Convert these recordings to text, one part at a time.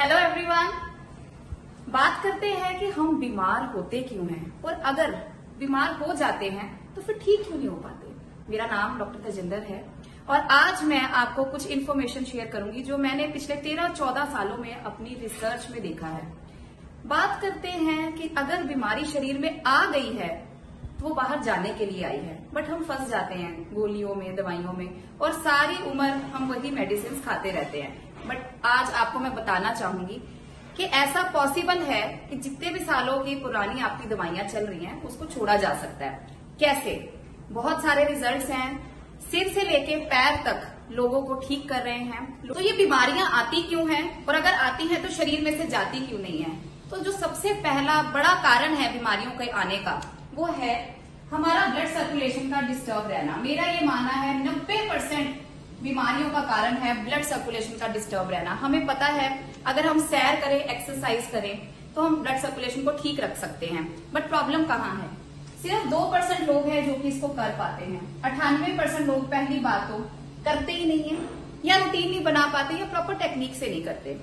Hello everyone. बात करते हैं कि हम बीमार होते क्यों हैं और अगर बीमार हो जाते हैं तो फिर ठीक क्यों नहीं हो पाते। मेरा नाम डॉक्टर तजिंदर है और आज मैं आपको कुछ इन्फॉर्मेशन शेयर करूंगी जो मैंने पिछले 13-14 सालों में अपनी रिसर्च में देखा है। बात करते हैं कि अगर बीमारी शरीर में आ गई है तो वो बाहर जाने के लिए आई है, बट हम फंस जाते हैं गोलियों में, दवाइयों में और सारी उम्र हम वही मेडिसिन खाते रहते हैं। बट आज आपको मैं बताना चाहूंगी कि ऐसा पॉसिबल है कि जितने भी सालों की पुरानी आपकी दवाइयां चल रही हैं उसको छोड़ा जा सकता है। कैसे? बहुत सारे रिजल्ट्स हैं, सिर से लेके पैर तक लोगों को ठीक कर रहे हैं। तो ये बीमारियां आती क्यों हैं और अगर आती हैं तो शरीर में से जाती क्यों नहीं है? तो जो सबसे पहला बड़ा कारण है बीमारियों के आने का वो है हमारा ब्लड सर्कुलेशन का डिस्टर्ब रहना। मेरा ये मानना है 90% बीमारियों का कारण है ब्लड सर्कुलेशन का डिस्टर्ब रहना। हमें पता है अगर हम सैर करें, एक्सरसाइज करें तो हम ब्लड सर्कुलेशन को ठीक रख सकते हैं, बट प्रॉब्लम कहाँ है? सिर्फ 2% लोग हैं जो कि इसको कर पाते हैं। 98% लोग पहली बात तो करते ही नहीं है या रूटीन नहीं बना पाते या प्रॉपर टेक्निक से नहीं करते।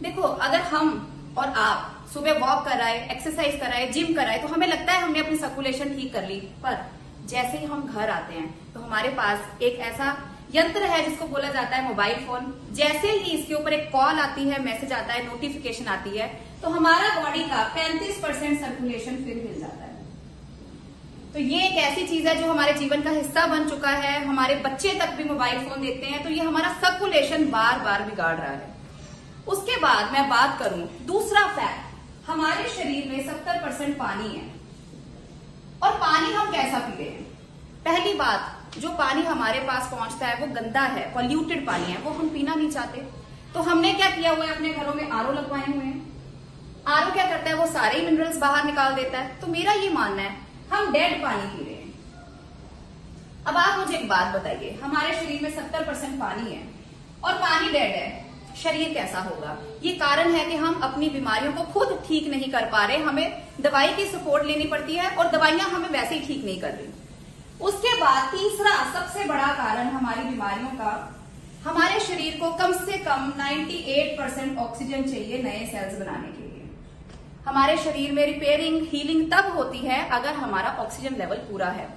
देखो, अगर हम और आप सुबह वॉक कराए, एक्सरसाइज कराए, जिम कराए तो हमें लगता है हमने अपनी सर्कुलेशन ठीक कर ली, पर जैसे ही हम घर आते हैं तो हमारे पास एक ऐसा यंत्र है जिसको बोला जाता है मोबाइल फोन। जैसे ही इसके ऊपर एक कॉल आती है, मैसेज आता है, नोटिफिकेशन आती है तो हमारा बॉडी का 35% सर्कुलेशन फिर हिल जाता है। तो ये एक ऐसी चीज है जो हमारे जीवन का हिस्सा बन चुका है। हमारे बच्चे तक भी मोबाइल फोन देखते हैं तो ये हमारा सर्कुलेशन बार बार बिगाड़ रहा है। उसके बाद मैं बात करूं दूसरा फैक्ट, हमारे शरीर में 70% पानी है और पानी हम कैसा पी रहे हैं? पहली बात, जो पानी हमारे पास पहुंचता है वो गंदा है, पॉल्यूटेड पानी है, वो हम पीना नहीं चाहते। तो हमने क्या किया हुआ है, अपने घरों में आरओ लगवाए हुए हैं। आरओ क्या करता है, वो सारे मिनरल्स बाहर निकाल देता है। तो मेरा ये मानना है हम डेड पानी पी रहे हैं। अब आप मुझे एक बात बताइए, हमारे शरीर में 70% पानी है और पानी डेड है, शरीर कैसा होगा? ये कारण है कि हम अपनी बीमारियों को खुद ठीक नहीं कर पा रहे, हमें दवाई की सपोर्ट लेनी पड़ती है और दवाइयां हमें वैसे ही ठीक नहीं कर रही। उसके बाद तीसरा सबसे बड़ा कारण हमारी बीमारियों का, हमारे शरीर को कम से कम 98% ऑक्सीजन चाहिए नए सेल्स बनाने के लिए। हमारे शरीर में रिपेयरिंग, हीलिंग तब होती है अगर हमारा ऑक्सीजन लेवल पूरा है।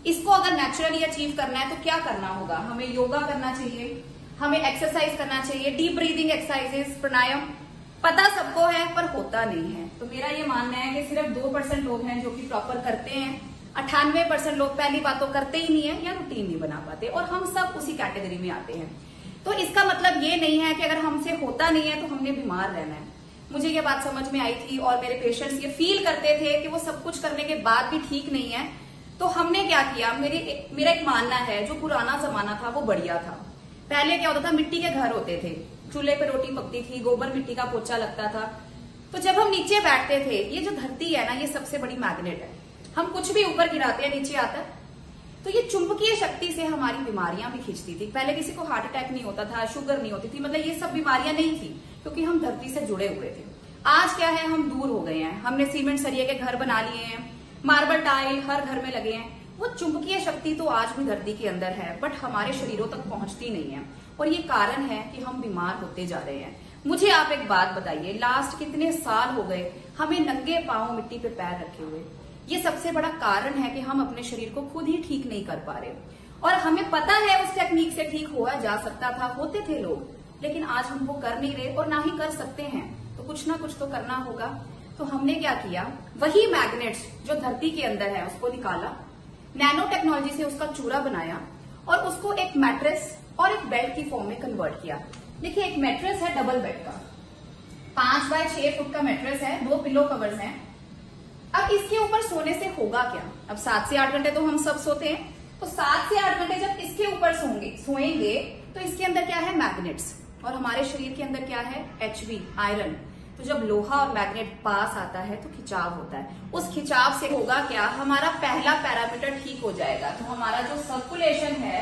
इसको अगर नेचुरली अचीव करना है तो क्या करना होगा? हमें योगा करना चाहिए, हमें एक्सरसाइज करना चाहिए, डीप ब्रीदिंग एक्सरसाइजेस, प्राणायाम। पता सबको है पर होता नहीं है। तो मेरा ये मानना है कि सिर्फ 2% लोग हैं जो कि प्रॉपर करते हैं। 98% लोग पहली बात तो करते ही नहीं है या रूटीन नहीं बना पाते और हम सब उसी कैटेगरी में आते हैं। तो इसका मतलब ये नहीं है कि अगर हमसे होता नहीं है तो हमने बीमार रहना है। मुझे ये बात समझ में आई थी और मेरे पेशेंट्स ये फील करते थे कि वो सब कुछ करने के बाद भी ठीक नहीं है। तो हमने क्या किया, मेरा एक मानना है जो पुराना जमाना था वो बढ़िया था। पहले क्या होता था, मिट्टी के घर होते थे, चूल्हे पे रोटी पकती थी, गोबर मिट्टी का पोछा लगता था। तो जब हम नीचे बैठते थे, ये जो धरती है ना, ये सबसे बड़ी मैग्नेट है। हम कुछ भी ऊपर गिराते हैं नीचे आता है। तो ये चुंबकीय शक्ति से हमारी बीमारियां भी खींचती थी। पहले किसी को हार्ट अटैक नहीं होता था, शुगर नहीं होती थी, मतलब ये सब बीमारियां नहीं थी क्योंकि हम धरती से जुड़े हुए थे। आज क्या है, हम दूर हो गए हैं, हमने सीमेंट सरिये के घर बना लिए हैं, मार्बल टाइल हर घर में लगे हैं। वो चुंबकीय शक्ति तो आज भी धरती के अंदर है बट हमारे शरीरों तक पहुंचती नहीं है और ये कारण है कि हम बीमार होते जा रहे हैं। मुझे आप एक बात बताइए, लास्ट कितने साल हो गए हमें नंगे पांव मिट्टी पे पैर रखे हुए? ये सबसे बड़ा कारण है कि हम अपने शरीर को खुद ही ठीक नहीं कर पा रहे और हमें पता है उस टेक्निक से ठीक हुआ जा सकता था, होते थे लोग, लेकिन आज हम वो कर नहीं रहे और ना ही कर सकते हैं। तो कुछ ना कुछ तो करना होगा। तो हमने क्या किया, वही मैग्नेट्स जो धरती के अंदर है उसको निकाला, नैनो टेक्नोलॉजी से उसका चूरा बनाया और उसको एक मैट्रेस और एक बेड की फॉर्म में कन्वर्ट किया। देखिए, एक मैट्रेस है डबल बेड का, 5 बाय 6 फुट का मैट्रेस है, 2 पिलो कवर्स हैं। अब इसके ऊपर सोने से होगा क्या? अब 7 से 8 घंटे तो हम सब सोते हैं, तो 7 से 8 घंटे जब इसके ऊपर सोएंगे तो इसके अंदर क्या है, मैग्नेट्स, और हमारे शरीर के अंदर क्या है, Hb, आयरन। तो जब लोहा और मैग्नेट पास आता है तो खिंचाव होता है। उस खिंचाव से होगा क्या, हमारा पहला पैरामीटर ठीक हो जाएगा, तो हमारा जो सर्कुलेशन है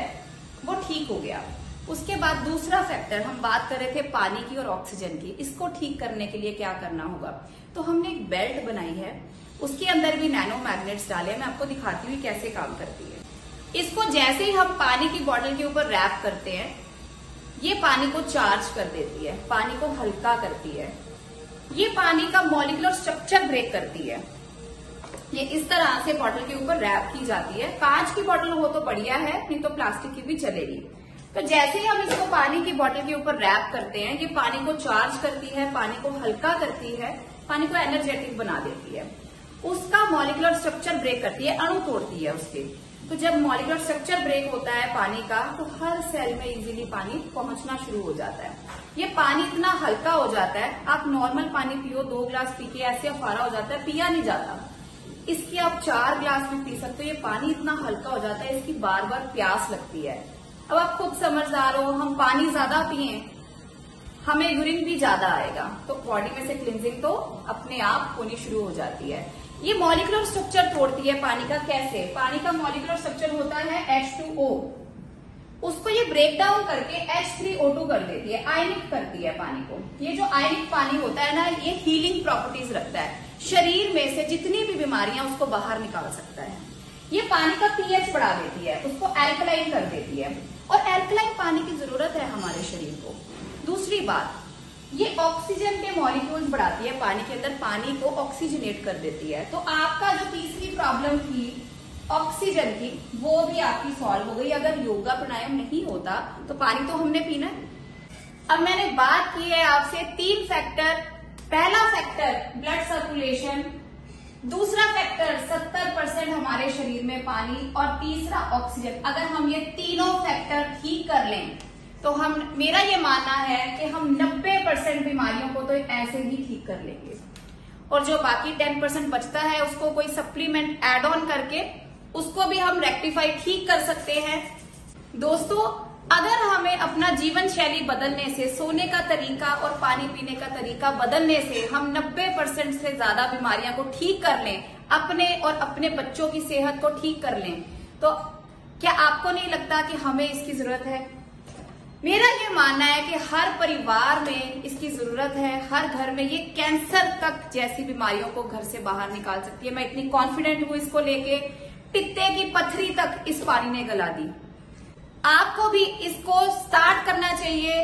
वो ठीक हो गया। उसके बाद दूसरा फैक्टर, हम बात कर रहे थे पानी की और ऑक्सीजन की, इसको ठीक करने के लिए क्या करना होगा? तो हमने एक बेल्ट बनाई है, उसके अंदर भी नैनो मैग्नेट्स डाले, मैं आपको दिखाती हूँ कैसे काम करती है। इसको जैसे ही हम पानी की बॉटल के ऊपर रैप करते हैं ये पानी को चार्ज कर देती है, पानी को हल्का करती है, ये पानी का मॉलिक्यूलर स्ट्रक्चर ब्रेक करती है। ये इस तरह से बॉटल के ऊपर रैप की जाती है। कांच की बॉटल हो तो बढ़िया है, नहीं तो प्लास्टिक की भी चलेगी। तो जैसे ही हम इसको पानी की बॉटल के ऊपर रैप करते हैं, ये पानी को चार्ज करती है, पानी को हल्का करती है, पानी को एनर्जेटिक बना देती है, उसका मॉलिक्यूलर स्ट्रक्चर ब्रेक करती है, अणु तोड़ती है उसके। तो जब मॉलिक्यूलर स्ट्रक्चर ब्रेक होता है पानी का, तो हर सेल में इजीली पानी पहुंचना शुरू हो जाता है। ये पानी इतना हल्का हो जाता है, आप नॉर्मल पानी पियो, 2 ग्लास पी के ऐसे अफारा हो जाता है, पिया नहीं जाता। इसकी आप 4 ग्लास भी पी सकते हो। ये पानी इतना हल्का हो जाता है, इसकी बार बार प्यास लगती है। अब आप खुद समझदार हो, हम पानी ज्यादा पिए, हमें यूरिन भी ज्यादा आएगा, तो बॉडी में से क्लिंजिंग तो अपने आप होनी शुरू हो जाती है। ये मॉलिक्यूलर स्ट्रक्चर तोड़ती है पानी का। कैसे? पानी का मॉलिक्यूलर स्ट्रक्चर होता है H2O, उसको ये ब्रेक डाउन करके H3O2 कर देती है, आयनिक करती है पानी को। ये जो आयनिक पानी होता है ना, ये हीलिंग प्रॉपर्टीज रखता है, शरीर में से जितनी भी बीमारियां उसको बाहर निकाल सकता है। ये पानी का pH बढ़ा देती है, उसको एल्कलाइन कर देती है, और एल्कलाइन पानी की जरूरत है हमारे शरीर को। दूसरी बात, ये ऑक्सीजन के मॉलिक्यूल्स बढ़ाती है पानी के अंदर, पानी को ऑक्सीजनेट कर देती है। तो आपका जो तीसरी प्रॉब्लम थी ऑक्सीजन की, वो भी आपकी सॉल्व हो गई। अगर योगा प्राणायाम नहीं होता तो पानी तो हमने पीना है। अब मैंने बात की है आपसे 3 फैक्टर। पहला फैक्टर ब्लड सर्कुलेशन, दूसरा फैक्टर 70% हमारे शरीर में पानी, और तीसरा ऑक्सीजन। अगर हम ये तीनों फैक्टर ठीक कर लें तो मेरा ये मानना है कि हम 90% बीमारियों को तो ऐसे ही ठीक कर लेंगे, और जो बाकी 10% बचता है उसको कोई सप्लीमेंट एड ऑन करके उसको भी हम रेक्टिफाई ठीक कर सकते हैं। दोस्तों, अगर हमें अपना जीवन शैली बदलने से, सोने का तरीका और पानी पीने का तरीका बदलने से हम 90% से ज्यादा बीमारियां को ठीक कर लें, अपने और अपने बच्चों की सेहत को ठीक कर लें, तो क्या आपको नहीं लगता कि हमें इसकी जरूरत है? मेरा ये मानना है कि हर परिवार में इसकी जरूरत है। हर घर में ये कैंसर तक जैसी बीमारियों को घर से बाहर निकाल सकती है। मैं इतनी कॉन्फिडेंट हूं इसको लेके, पित्ते की पथरी तक इस पानी ने गला दी। आपको भी इसको स्टार्ट करना चाहिए,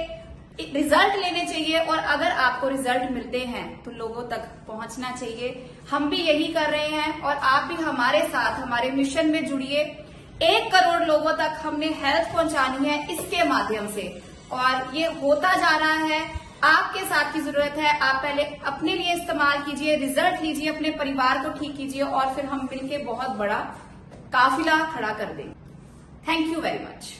रिजल्ट लेने चाहिए, और अगर आपको रिजल्ट मिलते हैं तो लोगों तक पहुंचना चाहिए। हम भी यही कर रहे हैं, और आप भी हमारे साथ हमारे मिशन में जुड़िए। 1 करोड़ लोगों तक हमने हेल्थ पहुंचानी है इसके माध्यम से, और ये होता जा रहा है। आपके साथ की जरूरत है। आप पहले अपने लिए इस्तेमाल कीजिए, रिजल्ट लीजिए, अपने परिवार को ठीक कीजिए, और फिर हम मिलकर बहुत बड़ा काफिला खड़ा कर देंगे। Thank you very much.